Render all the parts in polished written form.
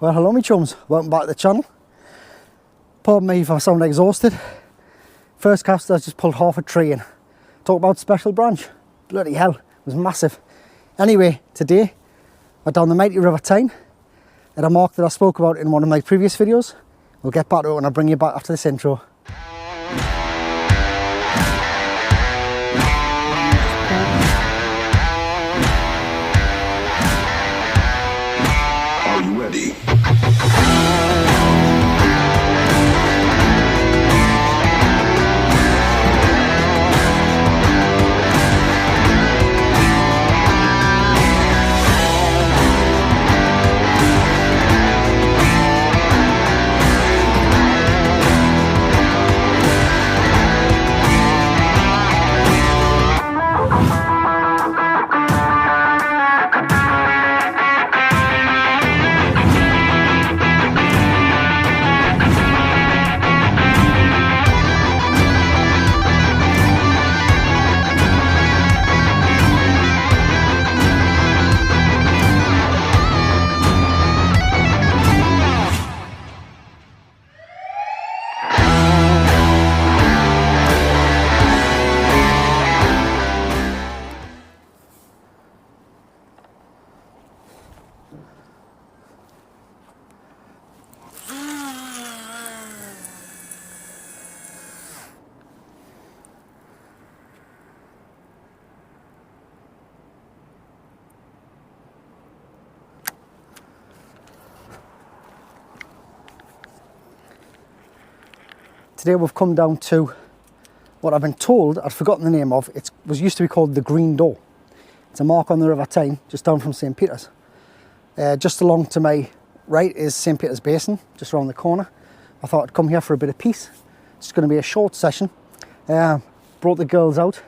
Well, hello me chums, welcome back to the channel. Pardon me if I sound exhausted. First cast I just pulled half a tree in. Talk about special branch. Bloody hell, it was massive. Anyway, today we're down the mighty River Tyne at a mark that I spoke about in one of my previous videos. We'll get back to it when I bring you back after this intro. Are you ready? Today we've come down to what I've been told, I'd forgotten the name of, it used to be called the Green Door. It's a mark on the River Tyne, just down from St. Peter's. Just along to my right is St. Peter's Basin, just around the corner. I thought I'd come here for a bit of peace. It's going to be a short session. Brought the girls out,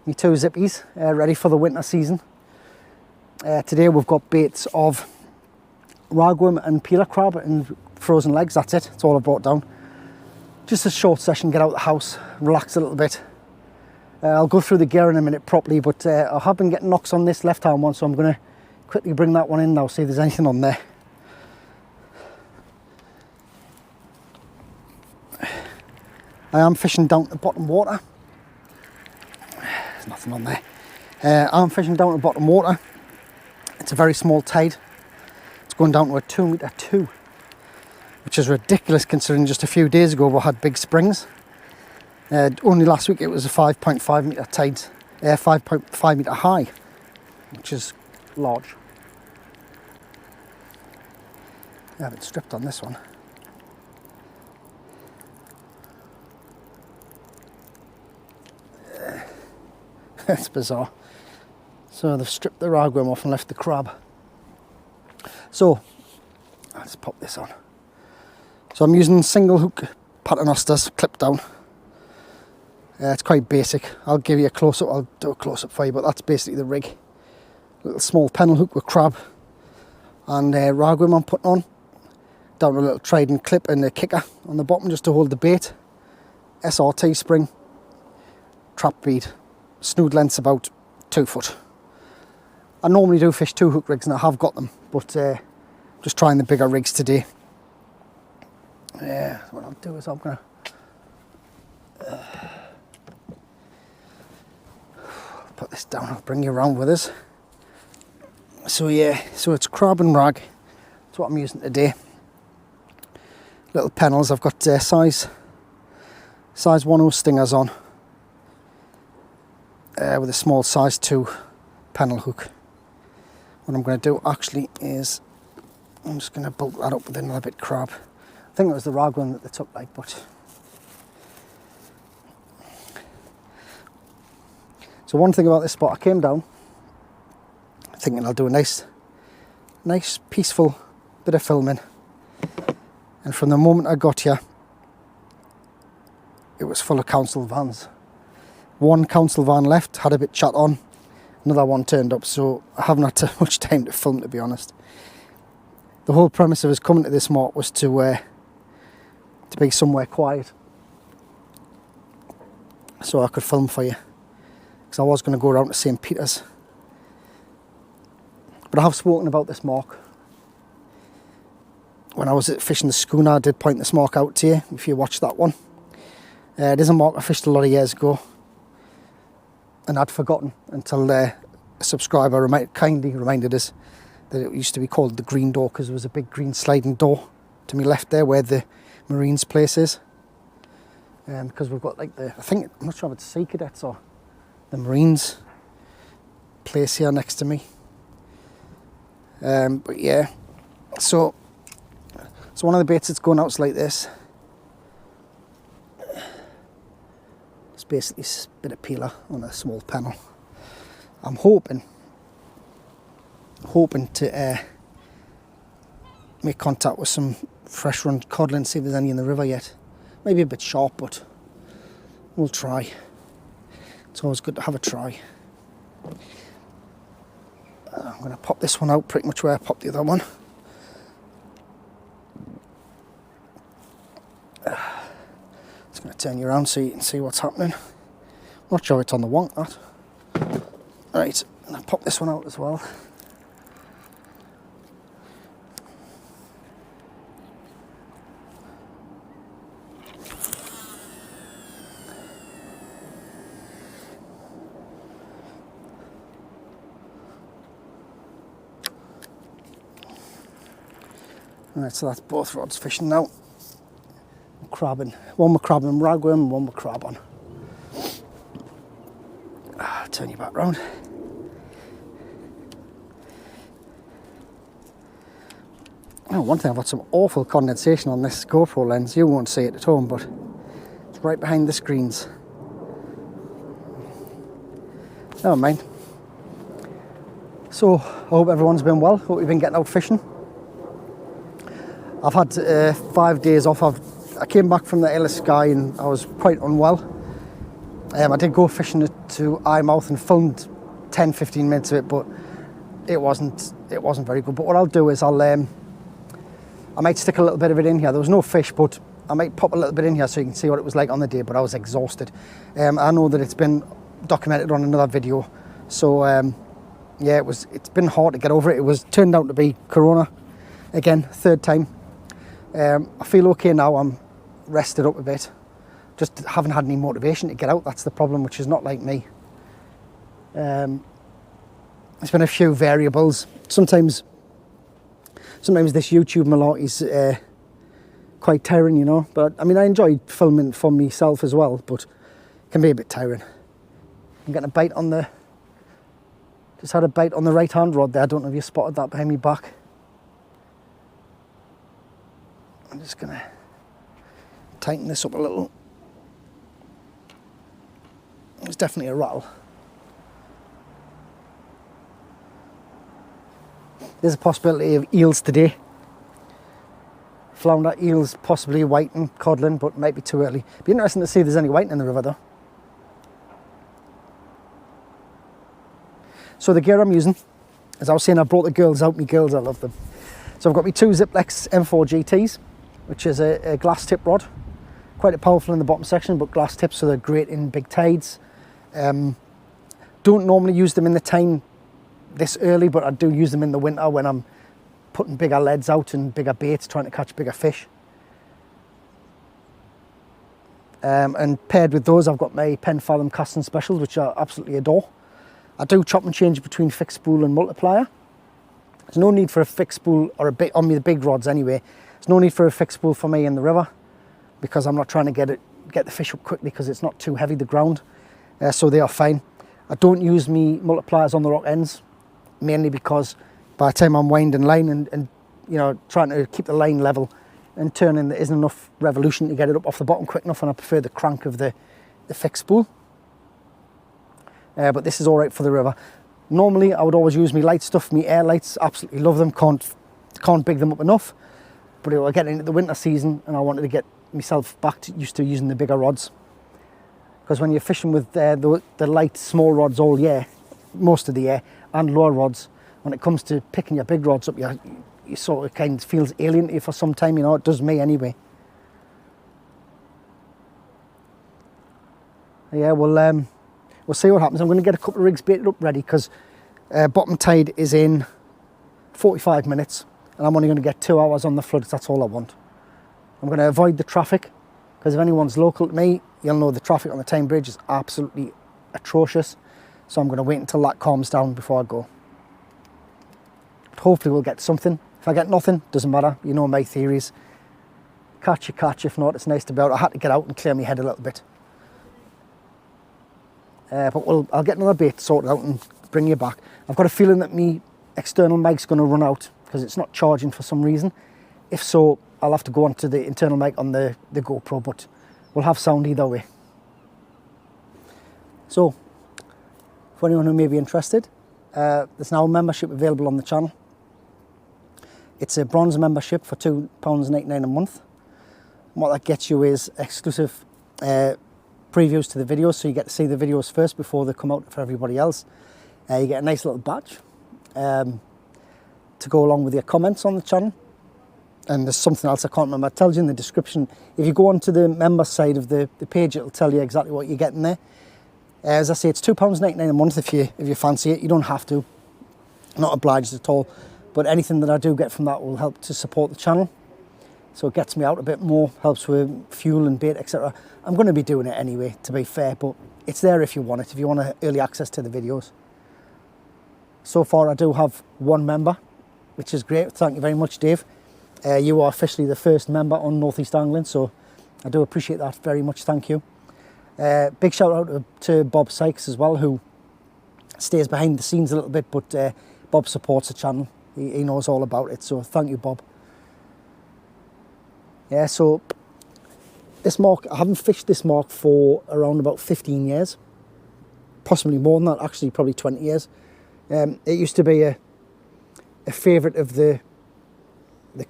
me two zippies, ready for the winter season. Today we've got baits of ragworm and peeler crab and frozen legs, that's it, that's all I brought down. Just a short session, get out the house, relax a little bit. I'll go through the gear in a minute properly, but I have been getting knocks on this left hand one, so I'm going to quickly bring that one in now, see if there's anything on there. I am fishing down to the bottom water. There's nothing on there. I'm fishing down to the bottom water. It's a very small tide. It's going down to a 2 metre 2. Which is ridiculous considering just a few days ago we had big springs. Only last week it was a 5.5 metre tide, 5.5 metre high, which is large. I haven't stripped on this one. That's bizarre. So they've stripped the ragworm off and left the crab. So, let's pop this on. So I'm using single hook paternosters, clipped down. It's quite basic. I'll give you a close-up, I'll do a close-up for you, but that's basically the rig. Little small pennel hook with crab and ragworm I'm putting on. Down a little trident clip and a kicker on the bottom just to hold the bait. SRT spring, trap bead, snood length's about 2 foot. I normally do fish 2 hook rigs and I have got them, but just trying the bigger rigs today. Yeah, what I'll do is I'm going to put this down, I'll bring you around with us. So yeah, so it's crab and rag, that's what I'm using today. Little pennels, I've got size 10 stingers on with a small size 2 pennel hook. What I'm going to do actually is I'm just going to bulk that up with another bit crab. I think it was the ragworm that they took, like, but... So one thing about this spot, I came down thinking I'll do a nice peaceful bit of filming. And from the moment I got here, it was full of council vans. One council van left, had a bit chat on, another one turned up, so I haven't had much time to film, to be honest. The whole premise of us coming to this mark was to be somewhere quiet, so I could film for you, because I was going to go around to St. Peter's. But I have spoken about this mark when I was fishing the schooner, I did point this mark out to you, if you watched that one. It is a mark I fished a lot of years ago, and I'd forgotten until a subscriber kindly reminded us that it used to be called the Green Door, because there was a big green sliding door to my left there where the Marines place is. Because we've got like I'm not sure if it's Sea Cadets or the Marines place here next to me. But yeah, so one of the baits that's going out is like this. It's basically a bit of peeler on a small panel. I'm hoping to make contact with some fresh run cod and see if there's any in the river yet. Maybe a bit sharp, but we'll try. It's always good to have a try. I'm going to pop this one out pretty much where I popped the other one. Just going to turn you around so you can see what's happening. Not sure it's on the wonk, that. Right, and I'll pop this one out as well. Right, so that's both rods fishing now. Crabbing. One with crab and ragworm, one with crab on. Turn you back round. Oh, one thing, I've got some awful condensation on this GoPro lens. You won't see it at home, but it's right behind the screens. Never mind. So, I hope everyone's been well. Hope you've been getting out fishing. I've had 5 days off. I came back from the Isle of Skye and I was quite unwell. I did go fishing to Eyemouth and filmed 10-15 minutes of it, but it wasn't very good. But what I'll do is I might stick a little bit of it in here. There was no fish, but I might pop a little bit in here so you can see what it was like on the day. But I was exhausted. I know that it's been documented on another video, so yeah, it's been hard to get over it. It was turned out to be Corona again, third time. I feel okay now. I'm rested up a bit. Just haven't had any motivation to get out. That's the problem, which is not like me. There's been a few variables. Sometimes this YouTube malarkey is quite tiring, you know. But I mean, I enjoy filming for myself as well, but it can be a bit tiring. I'm getting a bite on the. Just had a bite on the right hand rod there. I don't know if you spotted that behind me back. I'm just going to tighten this up a little. It's definitely a rattle. There's a possibility of eels today. Flounder, eels, possibly whiting, codling, but might be too early. Be interesting to see if there's any whiting in the river though. So the gear I'm using, as I was saying, I brought the girls out. My girls, I love them. So I've got my 2 Ziplex M4 GTs. Which is a glass tip rod, quite powerful in the bottom section, but glass tips, so they're great in big tides. Don't normally use them in the Tyne this early, but I do use them in the winter when I'm putting bigger leads out and bigger baits, trying to catch bigger fish. And paired with those, I've got my Pen Fathom casting specials, which I absolutely adore. I do chop and change between fixed spool and multiplier. There's no need for a fixed spool or a bit on me the big rods anyway. There's no need for a fixed spool for me in the river because I'm not trying to get the fish up quickly because it's not too heavy, the ground. So they are fine. I don't use me multipliers on the rock ends, mainly because by the time I'm winding line and you know, trying to keep the line level and turning, there isn't enough revolution to get it up off the bottom quick enough, and I prefer the crank of the fixed spool. But this is all right for the river. Normally, I would always use me light stuff, me air lights. Absolutely love them. Can't big them up enough. But we're getting into the winter season, and I wanted to get myself used to using the bigger rods. Because when you're fishing with the light, small rods all year, most of the year, and lower rods, when it comes to picking your big rods up, you sort of kind of feels alien to you for some time. You know, it does me anyway. Yeah, we'll see what happens. I'm going to get a couple of rigs baited up ready because bottom tide is in 45 minutes. and I'm only going to get 2 hours on the floods. That's all I want. I'm going to avoid the traffic, because if anyone's local to me, you'll know the traffic on the Tyne Bridge is absolutely atrocious. So I'm going to wait until that calms down before I go. But hopefully we'll get something. If I get nothing, doesn't matter. You know my theories. Catch you catch. If not, it's nice to be out. I had to get out and clear my head a little bit. But I'll get another bait sorted out and bring you back. I've got a feeling that my external mic's going to run out because it's not charging for some reason. If so, I'll have to go onto the internal mic on the GoPro, but we'll have sound either way. So, for anyone who may be interested, there's now a membership available on the channel. It's a bronze membership for £2.99 a month. And what that gets you is exclusive previews to the videos, so you get to see the videos first before they come out for everybody else. You get a nice little badge to go along with your comments on the channel. And there's something else I can't remember. It tells you in the description. If you go onto the member side of the page, it'll tell you exactly what you're getting there. As I say, it's £2.99 a month if you fancy it. You don't have to. Not obliged at all. But anything that I do get from that will help to support the channel. So it gets me out a bit more, helps with fuel and bait, etc. I'm going to be doing it anyway, to be fair, but it's there if you want it, if you want early access to the videos. So far I do have one member, which is great. Thank you very much, Dave. You are officially the first member on North East Angling, so I do appreciate that very much. Thank you. Big shout out to Bob Sykes as well, who stays behind the scenes a little bit, but Bob supports the channel. He knows all about it, so thank you, Bob. Yeah, so this mark, I haven't fished this mark for around about 15 years, possibly more than that, actually probably 20 years. It used to be a favourite of the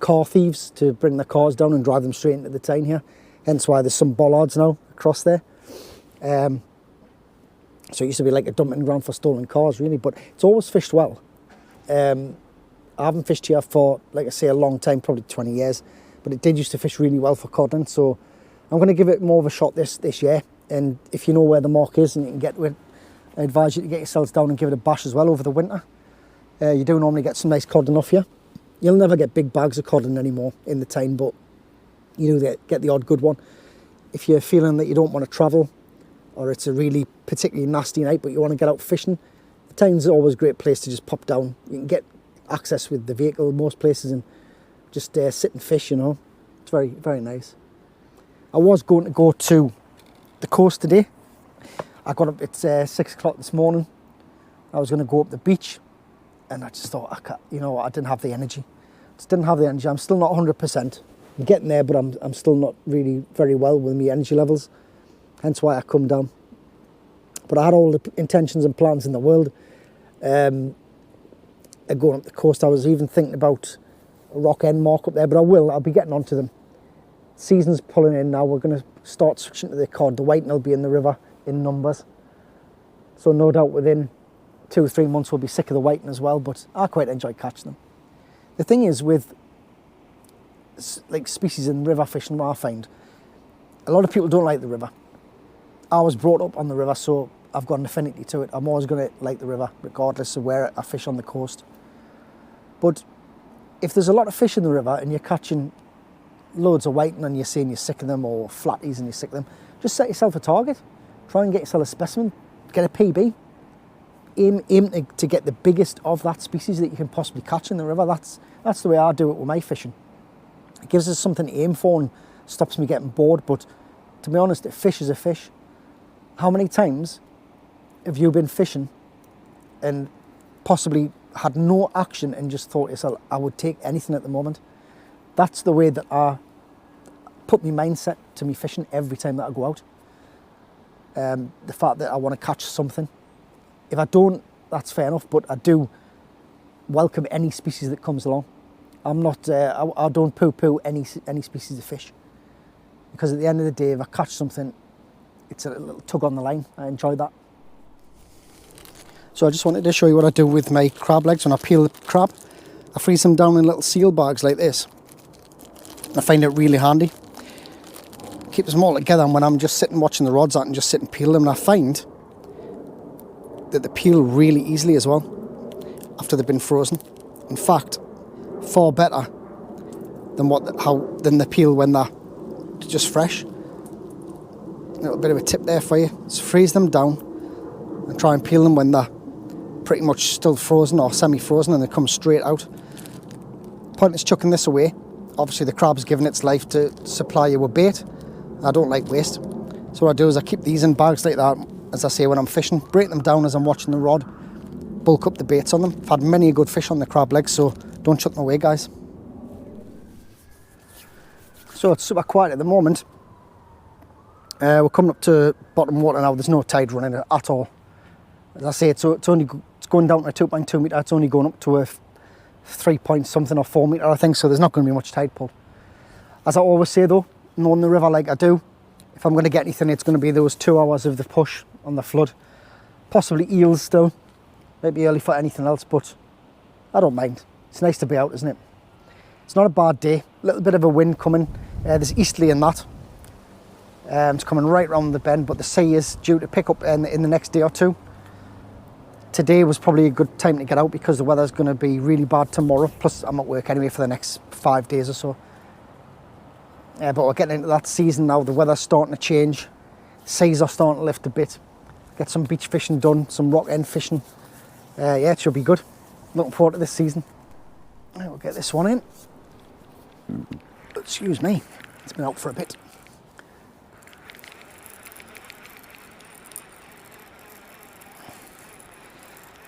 car thieves to bring their cars down and drive them straight into the Tyne here, hence why there's some bollards now across there. So it used to be like a dumping ground for stolen cars, really, but it's always fished well. I haven't fished here for, like I say, a long time, probably 20 years, but it did used to fish really well for codling, so I'm going to give it more of a shot this year. And if you know where the mark is and you can get to it, I advise you to get yourselves down and give it a bash as well over the winter. You do normally get some nice codling off here. You'll never get big bags of codling anymore in the Tyne, but you do get the odd good one. If you're feeling that you don't want to travel, or it's a really particularly nasty night but you want to get out fishing, the Tyne's always a great place to just pop down. You can get access with the vehicle most places and just sit and fish, you know. It's very, very nice. I was going to go to the coast today. I got up at 6 o'clock this morning. I was going to go up the beach, and I just thought, I didn't have the energy. Just didn't have the energy. I'm still not 100%. I'm getting there, but I'm still not really very well with my energy levels. Hence why I come down. But I had all the intentions and plans in the world. Going up the coast, I was even thinking about a rock end mark up there, but I'll be getting onto them. Season's pulling in now. We're going to start switching to the cod. The whiting will be in the river in numbers. So no doubt within 2 or 3 months we'll be sick of the whiting as well, but I quite enjoy catching them. The thing is with like species in river fishing, what I find, a lot of people don't like the river. I was brought up on the river, so I've got an affinity to it. I'm always going to like the river, regardless of where I fish on the coast. But if there's a lot of fish in the river and you're catching loads of whiting and you're saying you're sick of them, or flatties and you're sick of them, just set yourself a target. Try and get yourself a specimen, get a PB. Aim to get the biggest of that species that you can possibly catch in the river. That's the way I do it with my fishing. It gives us something to aim for and stops me getting bored, but to be honest, a fish is a fish. How many times have you been fishing and possibly had no action and just thought to yourself, I would take anything at the moment? That's the way that I put my mindset to me fishing every time that I go out. The fact that I want to catch something. If I don't, that's fair enough, but I do welcome any species that comes along. I'm not, I don't poo-poo any species of fish, because at the end of the day, if I catch something, it's a little tug on the line. I enjoy that. So I just wanted to show you what I do with my crab legs when I peel the crab. I freeze them down in little seal bags like this. I find it really handy. Keeps them all together, and when I'm just sitting watching the rods out and just sit and peel them, and I find that they peel really easily as well after they've been frozen. In fact, far better than than the peel when they're just fresh. A little bit of a tip there for you. Just freeze them down and try and peel them when they're pretty much still frozen or semi-frozen and they come straight out. Point is chucking this away. Obviously the crab's given its life to supply you with bait. I don't like waste. So what I do is I keep these in bags like that, as I say, when I'm fishing. Break them down as I'm watching the rod. Bulk up the baits on them. I've had many a good fish on the crab legs, so don't chuck them away, guys. So it's super quiet at the moment. We're coming up to bottom water now. There's no tide running at all. As I say, it's going down to a 2.2 metre. It's only going up to a 3 point something or 4 metre, I think, so there's not going to be much tide pull. As I always say though, knowing the river like I do, if I'm going to get anything, it's going to be those 2 hours of the push on the flood. Possibly eels still. Maybe early for anything else, but I don't mind. It's nice to be out, isn't it? It's not a bad day. A little bit of a wind coming. There's easterly in that. It's coming right round the bend, but the sea is due to pick up in the next day or two. Today was probably a good time to get out because the weather's going to be really bad tomorrow. Plus, I'm at work anyway for the next 5 days or so. But we're getting into that season now. The weather's starting to change. Seas are starting to lift a bit. Get some beach fishing done, some rock end fishing. Yeah, it should be good. Looking forward to this season. Right, we'll get this one in. Excuse me, it's been out for a bit.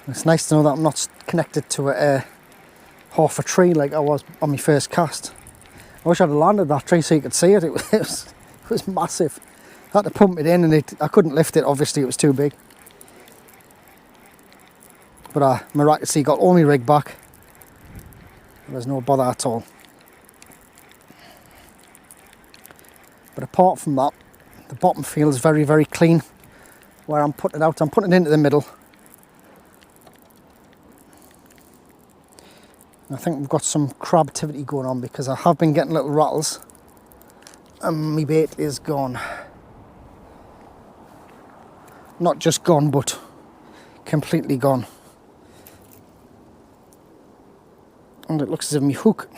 It's nice to know that I'm not connected to half a tree like I was on my first cast. I wish I'd have landed that tree so you could see it. It was massive. I had to pump it in and I couldn't lift it, obviously it was too big. But I miraculously got all my rig back. There's no bother at all. But apart from that, the bottom feels very, very clean. Where I'm putting it out, I'm putting it into the middle. I think we've got some crab activity going on because I have been getting little rattles and my bait is gone. Not just gone, but completely gone. And it looks as if my hook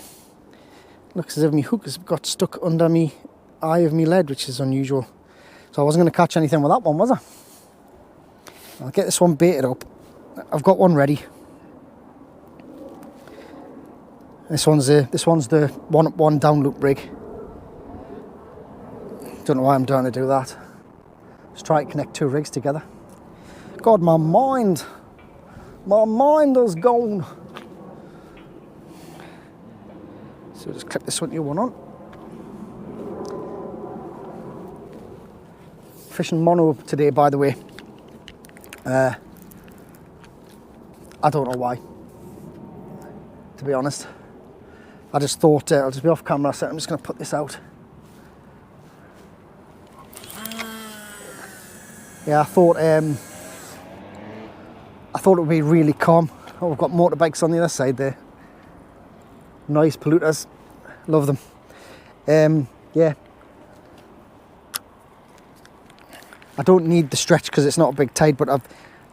has got stuck under me eye of me lead, which is unusual. So I wasn't going to catch anything with that one, was I? I'll get this one baited up. I've got one ready. This one's the 1-up-1 down loop rig. Don't know why I'm trying to do that. Just try to connect 2 rigs together. God, my mind has gone. So just clip this new one on. Fishing mono today, by the way. I don't know why, to be honest. I just thought, I'll just be off camera, so I'm just going to put this out. Yeah, I thought it would be really calm. Oh, we've got motorbikes on the other side there. Noise polluters, love them. Yeah. I don't need the stretch because it's not a big tide, but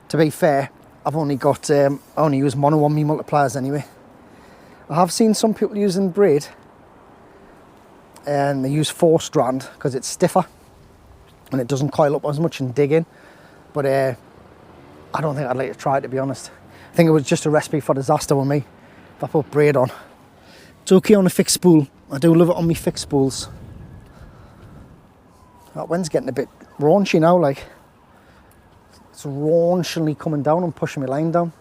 to be fair, I've only got, I only use mono on me multipliers anyway. I have seen some people using braid and they use 4-strand because it's stiffer and it doesn't coil up as much and dig in, but I don't think I'd like to try it, to be honest. I think it was just a recipe for disaster with me if I put braid on. It's okay on a fixed spool. I do love it on me fixed spools. That wind's getting a bit raunchy now, like it's raunchily coming down and pushing my line down.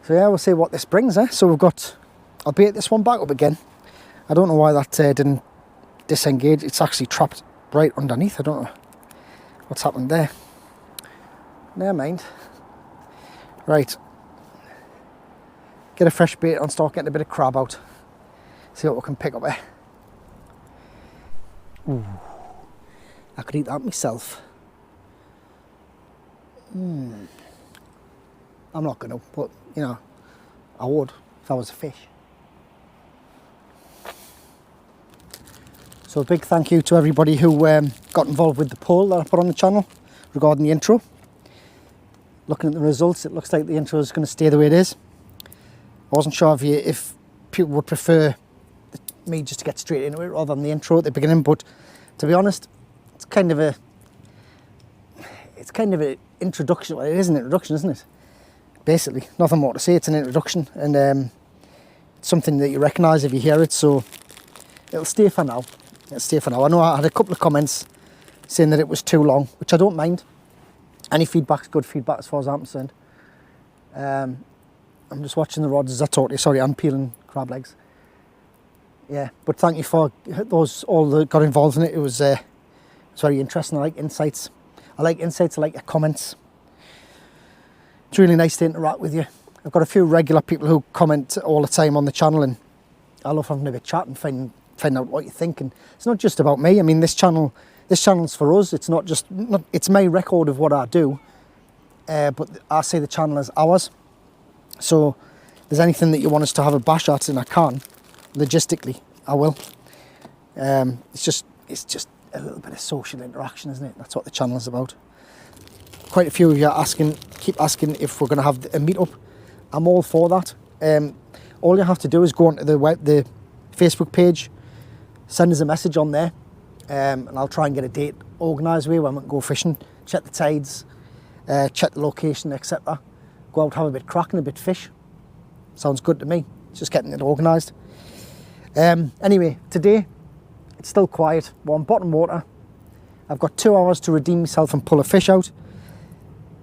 So yeah, we'll see what this brings, eh? So I'll bait this one back up again. I don't know why that didn't disengage. It's actually trapped right underneath. I don't know what's happened there. Never mind. Right. Get a fresh bait on, start getting a bit of crab out. See what we can pick up there. Ooh. I could eat that myself. I'm not going to, but you know, I would if I was a fish. So a big thank you to everybody who got involved with the poll that I put on the channel regarding the intro. Looking at the results, it looks like the intro is going to stay the way it is. I wasn't sure if people would prefer me just to get straight into it rather than the intro at the beginning, but to be honest, it's kind of an introduction. Well, it is an introduction, isn't it? Basically, nothing more to say. It's an introduction, and it's something that you recognise if you hear it. So it'll stay for now. It'll stay for now. I know I had a couple of comments saying that it was too long, which I don't mind. Any feedback's good feedback as far as I'm concerned. I'm just watching the rods as I talk to you. Sorry, I'm peeling crab legs. Yeah, but thank you for those all that got involved in it. It was very interesting. I like insights. I like your comments. It's really nice to interact with you. I've got a few regular people who comment all the time on the channel, and I love having a bit of chat and find out what you think. And it's not just about me. I mean, this channel's for us. It's it's my record of what I do, but I see the channel as ours. So if there's anything that you want us to have a bash at, and I can, logistically, I will. It's just a little bit of social interaction, isn't it? That's what the channel is about. Quite a few of you keep asking if we're going to have a meetup. I'm all for that. All you have to do is go onto the Facebook page, send us a message on there, and I'll try and get a date organised with you when we can go fishing, check the tides, check the location, etc. Go out, have a bit cracking, a bit fish. Sounds good to me. It's just getting it organised. Anyway, today it's still quiet. We're on bottom water. I've got 2 hours to redeem myself and pull a fish out.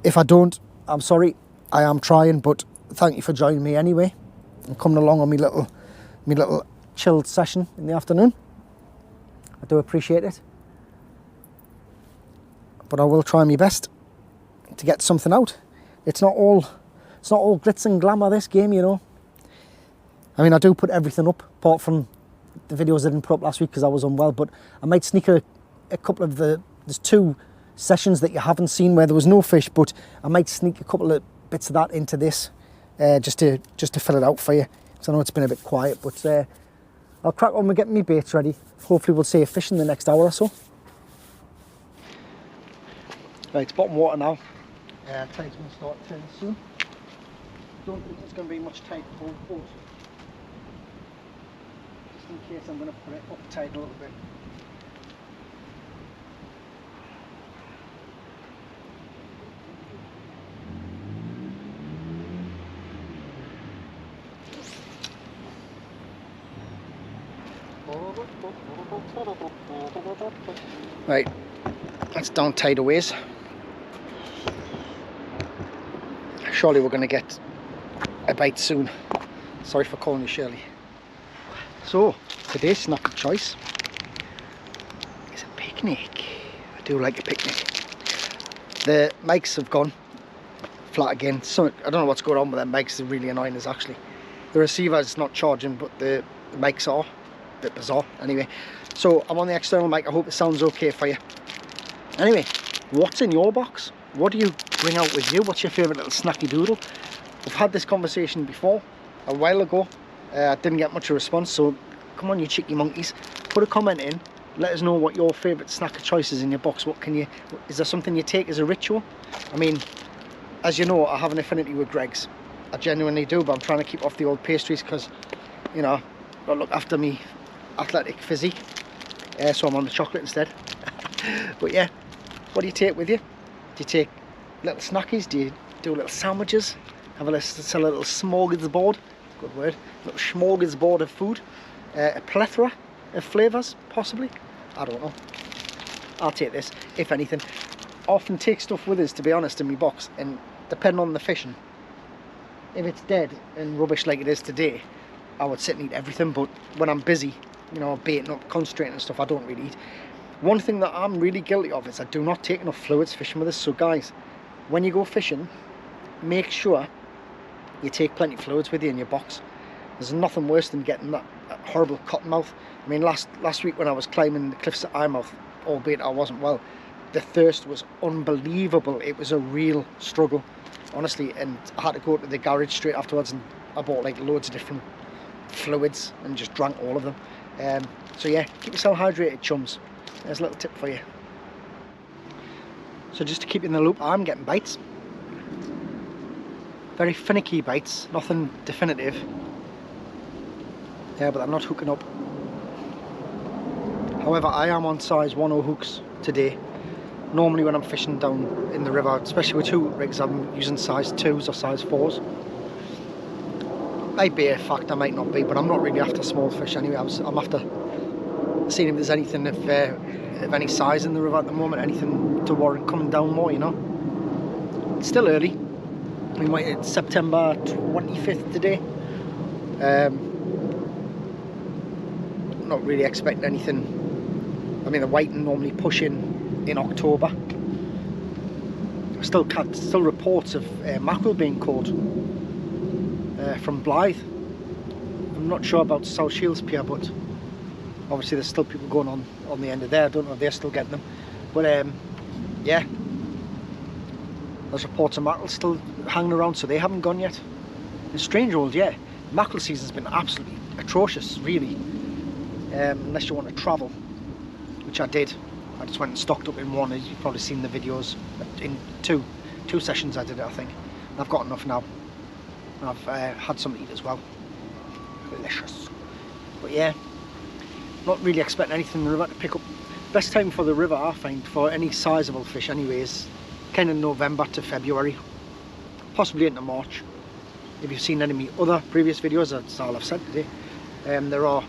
If I don't, I'm sorry. I am trying, but thank you for joining me anyway and coming along on my little chilled session in the afternoon. I do appreciate it, but I will try my best to get something out. It's not all glitz and glamour, this game, you know. I mean, I do put everything up apart from the videos I didn't put up last week because I was unwell, but I might sneak a couple of there's 2 sessions that you haven't seen where there was no fish, but I might sneak a couple of bits of that into this just to fill it out for you, because I know it's been a bit quiet. But I'll crack on with getting my baits ready. Hopefully we'll see a fish in the next hour or so. Right, it's bottom water now. Tide's going to start turning soon. Don't think there's going to be much tide to hold boat. Just in case, I'm going to put it up tide a little bit. Right, that's down tide a ways. Surely we're going to get a bite soon. Sorry for calling you Shirley. So, today's snack of choice is a picnic. I do like a picnic. The mics have gone flat again. So I don't know what's going on with them mics. They're really annoying us actually. The receiver is not charging, but the mics are. A bit bizarre. Anyway, so I'm on the external mic. I hope it sounds okay for you. Anyway, what's in your box? What do you bring out with you? What's your favourite little snacky doodle? We've had this conversation before, a while ago. I didn't get much of a response, so come on you cheeky monkeys. Put a comment in. Let us know what your favourite snack of choice is in your box. Is there something you take as a ritual? I mean, as you know, I have an affinity with Greggs. I genuinely do, but I'm trying to keep off the old pastries because, you know, I've got to look after me athletic physique. So I'm on the chocolate instead. But yeah, what do you take with you? Do you take little snackies? Do you do little sandwiches? Have a little smorgasbord? Good word. A little smorgasbord of food. A plethora of flavours, possibly. I don't know. I'll take this, if anything. Often take stuff with us, to be honest, in my box, and depending on the fishing, if it's dead and rubbish like it is today, I would sit and eat everything. But when I'm busy, you know, baiting up, concentrating and stuff, I don't really eat. One thing that I'm really guilty of is I do not take enough fluids fishing with us. So guys, when you go fishing, make sure you take plenty of fluids with you in your box. There's nothing worse than getting that horrible cottonmouth. I mean, last week when I was climbing the cliffs at Eyemouth, albeit I wasn't well, the thirst was unbelievable. It was a real struggle, honestly, and I had to go to the garage straight afterwards, and I bought like loads of different fluids and just drank all of them. So yeah, keep yourself hydrated, chums. There's a little tip for you. So just to keep you in the loop, I'm getting bites. Very finicky bites, nothing definitive. Yeah, but they're not hooking up. However, I am on size 1.0 hooks today. Normally when I'm fishing down in the river, especially with two rigs, I'm using size 2s or size 4s. Might be a fact, I might not be, but I'm not really after small fish anyway. I'm after seeing if there's anything of any size in the river at the moment, anything to warrant coming down more, you know. It's still early. It's September 25th today. Not really expecting anything. I mean, the whiting normally push in October. Still reports of mackerel being caught from Blythe. I'm not sure about South Shields Pier, but obviously there's still people going on the end of there. I don't know if they're still getting them, but yeah, there's reports of mackerel still hanging around, so they haven't gone yet. It's strange old, yeah. Mackerel season's been absolutely atrocious, really. Unless you want to travel, which I did. I just went and stocked up in one. As you've probably seen the videos, in two sessions I did it, I think. And I've got enough now. And I've had some to eat as well. Delicious. But yeah, not really expecting anything in the river to pick up. Best time for the river, I find, for any sizable fish anyways, kind of November to February, possibly into March. If you've seen any of my other previous videos, that's all I've said today. There are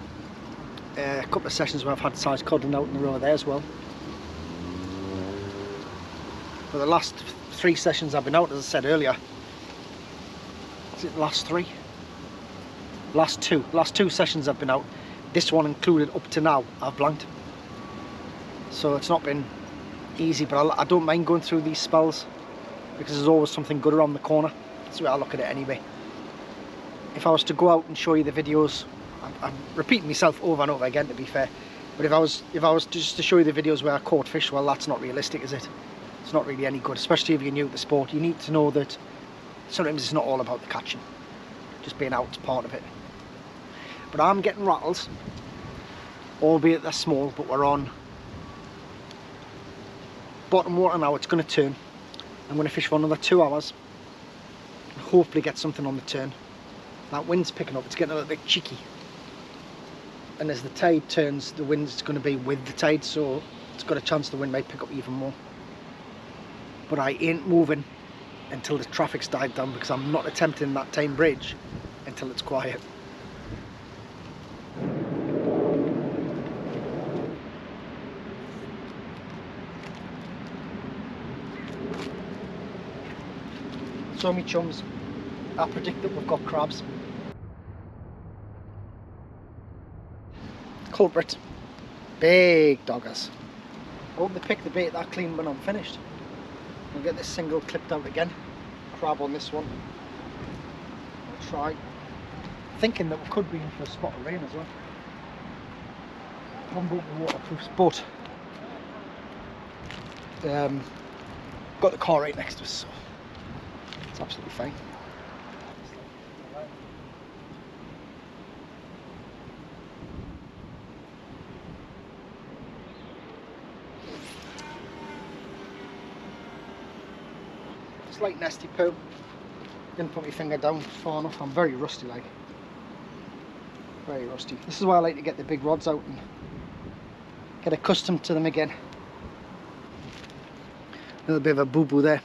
a couple of sessions where I've had size codling out in the river there as well. For the last 3 sessions I've been out, as I said earlier, is it the last 3? Last two sessions I've been out, this one included up to now, I've blanked. So it's not been easy, but I don't mind going through these spells because there's always something good around the corner. That's the way I look at it anyway. If I was to go out and show you the videos, I'm repeating myself over and over again, to be fair, but if I was just to show you the videos where I caught fish, well, that's not realistic, is it? It's not really any good, especially if you're new to the sport. You need to know that sometimes it's not all about the catching. Just being out is part of it. But I'm getting rattles, albeit they're small, but we're on bottom water now. It's going to turn. I'm going to fish for another 2 hours and hopefully get something on the turn. That wind's picking up, it's getting a little bit cheeky. And as the tide turns, the wind's going to be with the tide, so it's got a chance the wind might pick up even more. But I ain't moving until the traffic's died down, because I'm not attempting that Tyne bridge until it's quiet. So me chums, I predict that we've got crabs. Culprit, big doggers. I hope they pick the bait that clean when I'm finished. We'll get this single clipped out again. Crab on this one. I'll try. Thinking that we could be in for a spot of rain as well. Haven't bought the waterproofs, but got the car right next to us, so it's absolutely fine. Slight nasty poo. Didn't put my finger down far enough. I'm very rusty, like. Very rusty. This is why I like to get the big rods out and get accustomed to them again. A little bit of a boo-boo there.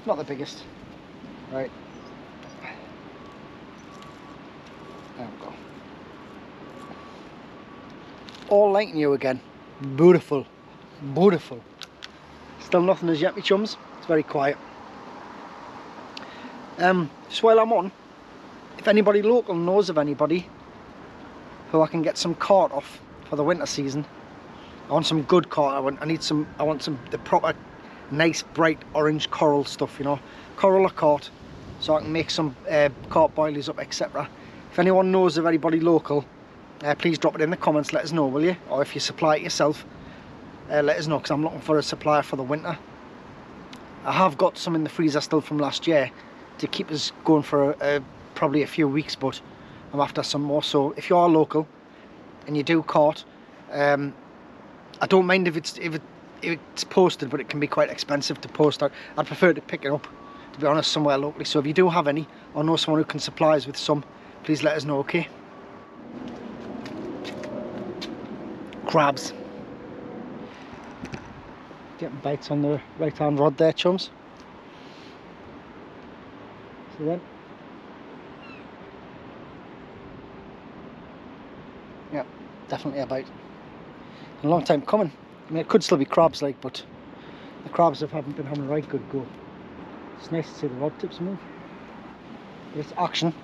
Not the biggest. Right. There we go. All light new again. Beautiful. Beautiful. Still nothing as yet, my chums. It's very quiet. Just while I'm on, if anybody local knows of anybody who I can get some cart off for the winter season, I want some good cart. I want some the proper nice bright orange coral stuff, you know, coral or cart, so I can make some cart boilies up, etc. If anyone knows of anybody local, please drop it in the comments, let us know, will you? Or if you supply it yourself, let us know, because I'm looking for a supplier for the winter. I have got some in the freezer still from last year to keep us going for probably a few weeks, but I'm after some more. So if you are local and you do cart, I don't mind if it's posted, but it can be quite expensive to post out. I'd prefer to pick it up to be honest, somewhere locally. So if you do have any, or know someone who can supply us with some, please let us know, okay? Crabs. Getting bites on the right hand rod there, chums. See them? Yeah, definitely a bite. A long time coming. I mean, it could still be crabs, like, but the crabs haven't been having a right good go. It's nice to see the rod tips move. But it's action,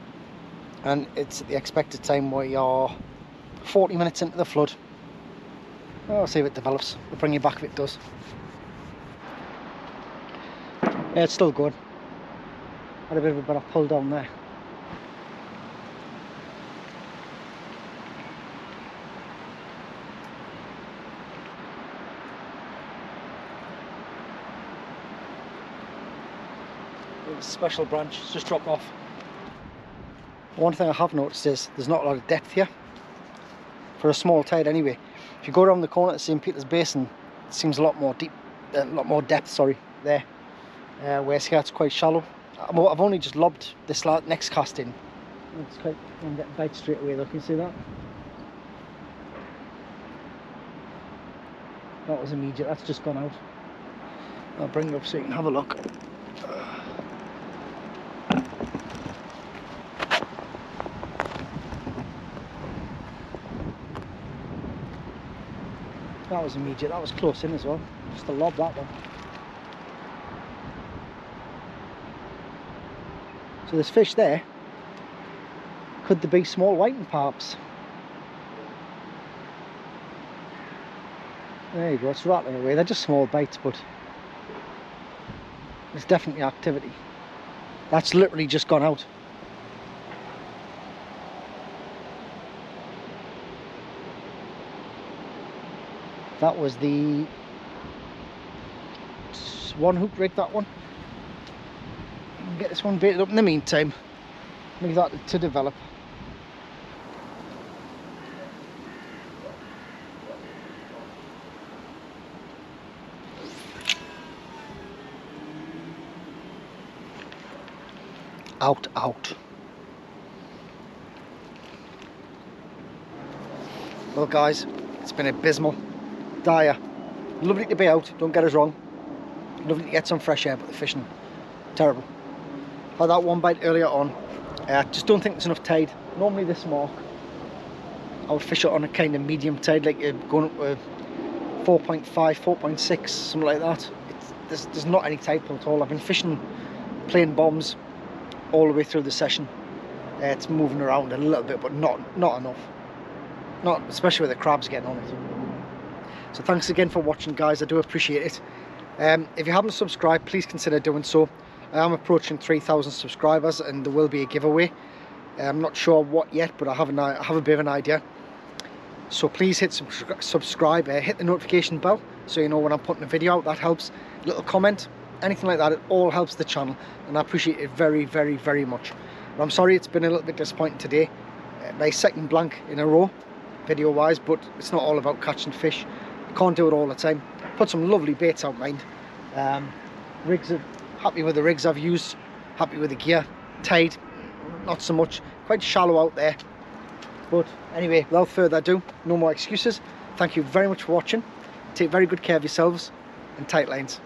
and it's at the expected time. We are 40 minutes into the flood. I'll see if it develops. We'll bring you back if it does. Yeah, it's still good. Had a bit of a better pull down there. It's a special branch, it's just dropped off. One thing I have noticed is there's not a lot of depth here. For a small tide anyway. If you go around the corner at St. Peter's Basin, it seems a lot more deep, a lot more depth, sorry, there. Whereas here it's quite shallow. I've only just lobbed this next cast in. It's quite, I'm getting bites straight away, look, you see that? That was immediate, that's just gone out. I'll bring it up so you can have a look. That was immediate, that was close in as well. Just a lob, that one. So there's fish there. Could there be small whiting perhaps? There you go, it's rattling away. They're just small bites, but there's definitely activity. That's literally just gone out. That was the one hook rig, that one. Get this one baited up in the meantime. Leave that to develop. Out. Well guys, it's been abysmal. Dire. Lovely to be out, don't get us wrong. Lovely to get some fresh air, but the fishing, terrible. Had that one bite earlier on. Just don't think there's enough tide. Normally this mark, I would fish it on a kind of medium tide, like going up to 4.5, 4.6, something like that. There's not any tide pull at all. I've been fishing plain bombs all the way through the session. It's moving around a little bit, but not enough. Not especially with the crabs getting on it. So thanks again for watching, guys. I do appreciate it. If you haven't subscribed, please consider doing so. I am approaching 3,000 subscribers and there will be a giveaway. I'm not sure what yet, but I have a bit of an idea. So please hit subscribe, hit the notification bell so you know when I'm putting a video out. That helps. Little comment, anything like that, it all helps the channel and I appreciate it very, very, very much. But I'm sorry it's been a little bit disappointing today. My second blank in a row, video wise, but it's not all about catching fish. You can't do it all the time. Put some lovely baits out, mind. Rigs are happy with the rigs I've used, happy with the gear. Tide, not so much, quite shallow out there. But anyway, without further ado, no more excuses. Thank you very much for watching. Take very good care of yourselves and tight lines.